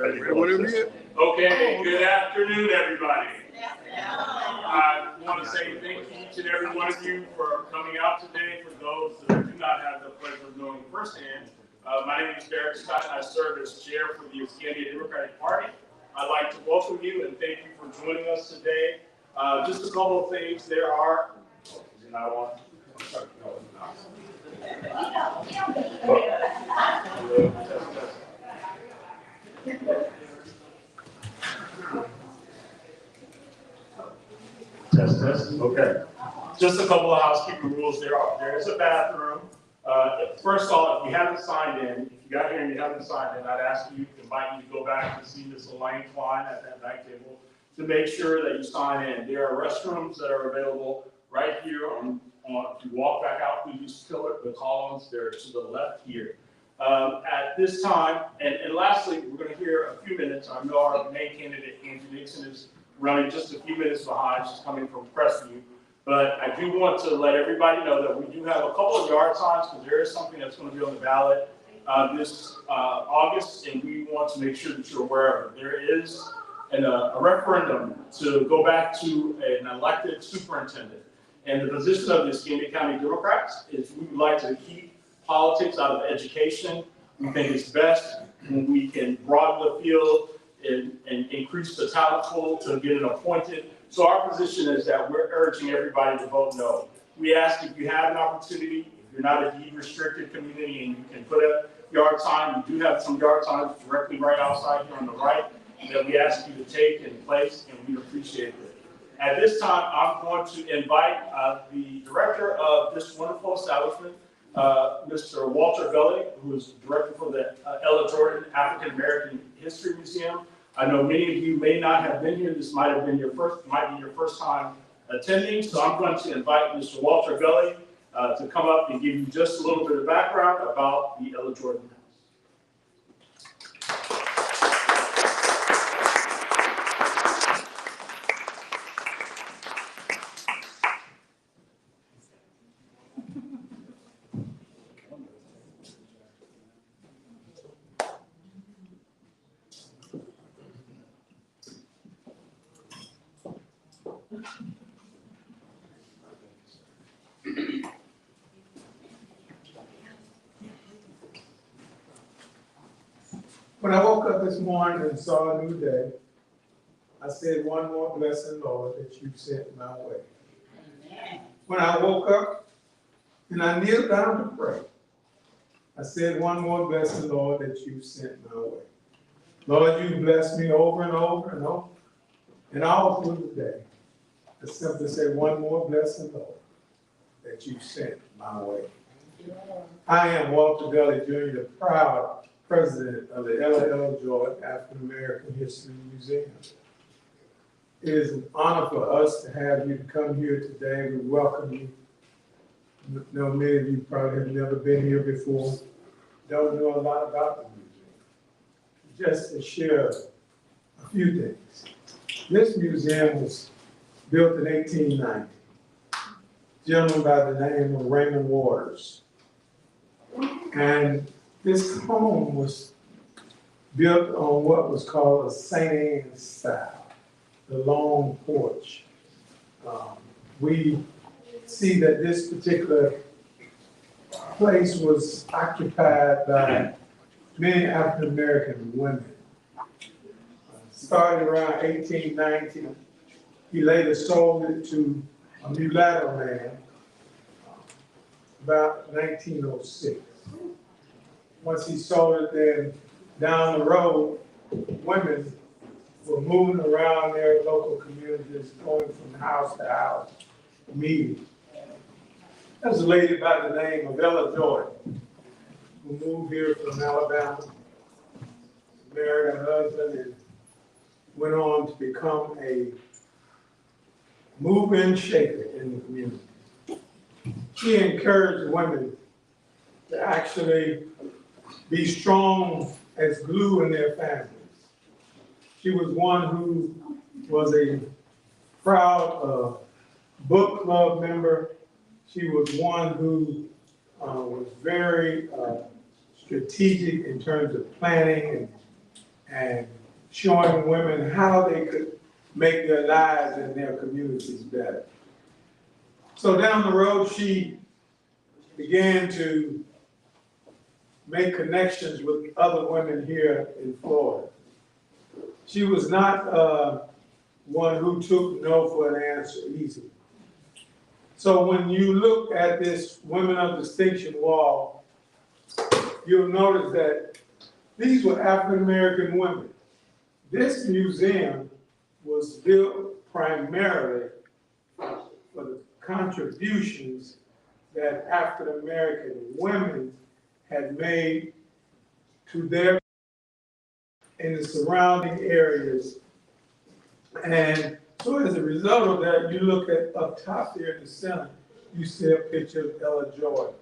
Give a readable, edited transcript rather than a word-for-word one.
Okay, good afternoon, everybody. I want to say thank you each and every one of you for coming out today. For those that do not have the pleasure of knowing firsthand, my name is Derek Scott, and I serve as chair for the Escambia Democratic Party. I'd like to welcome you and thank you for joining us today. Just a couple of things. There are. Test. Okay. Just a couple of housekeeping rules. There is a bathroom. First of all, if you haven't signed in, if you got here and you haven't signed in, I'd invite you to go back and see Ms. Elaine Klein at that back table to make sure that you sign in. There are restrooms that are available right here if you walk back out through these the columns, they're to the left here. At this time, and lastly, we're going to hear a few minutes. I know our main candidate, Angie Nixon, is running just a few minutes behind. She's coming from Crestview. But I do want to let everybody know that we do have a couple of yard signs because there is something that's going to be on the ballot this August, and we want to make sure that you're aware of it. There is a referendum to go back to an elected superintendent. And the position of the Escambia County Democrats is we would like to keep politics out of education. We think it's best when we can broaden the field and increase the talent pool to get it appointed. So our position is that we're urging everybody to vote no. We ask if you have an opportunity, if you're not a deed-restricted community and you can put a yard sign, we do have some yard signs directly right outside here on the right that we ask you to take and place, and we appreciate it. At this time, I'm going to invite the director of this wonderful establishment, Mr. Walter Gully, who is director for the Ella Jordan African American History Museum. I know many of you may not have been here. This might be your first time attending. So I'm going to invite Mr. Walter Gully to come up and give you just a little bit of background about the Ella Jordan House. When I woke up this morning and saw a new day, I said, one more blessing, Lord, that you sent my way. Amen. When I woke up and I kneeled down to pray, I said, one more blessing, Lord, that you sent my way. Lord, you blessed me over and over and over, and all through the day. I simply say, one more blessing, Lord, that you sent my way. I am Walter Gully Jr., the proud president of the Ella Jordan African American History Museum. It is an honor for us to have you to come here today. We welcome you. I know many of you probably have never been here before, don't know a lot about the museum. Just to share a few things. This museum was built in 1890. A gentleman by the name of Raymond Waters. And this home was built on what was called a St. Anne style, the long porch. We see that this particular place was occupied by many African American women. Started around 1890, he later sold it to a mulatto man about 1906. Once he sold it, then down the road, women were moving around their local communities, going from house to house, meeting. There's a lady by the name of Ella Jordan, who moved here from Alabama, married her husband, and went on to become a mover and shaker in the community. She encouraged women to actually be strong as glue in their families. She was one who was a proud book club member. She was one who was very strategic in terms of planning and showing women how they could make their lives and their communities better. So down the road, she began to make connections with other women here in Florida. She was not one who took no for an answer easily. So when you look at this Women of Distinction wall, you'll notice that these were African American women. This museum was built primarily for the contributions that African American women had made to their in the surrounding areas. And so as a result of that, you look at up top there in the center, you see a picture of Ella Jordan.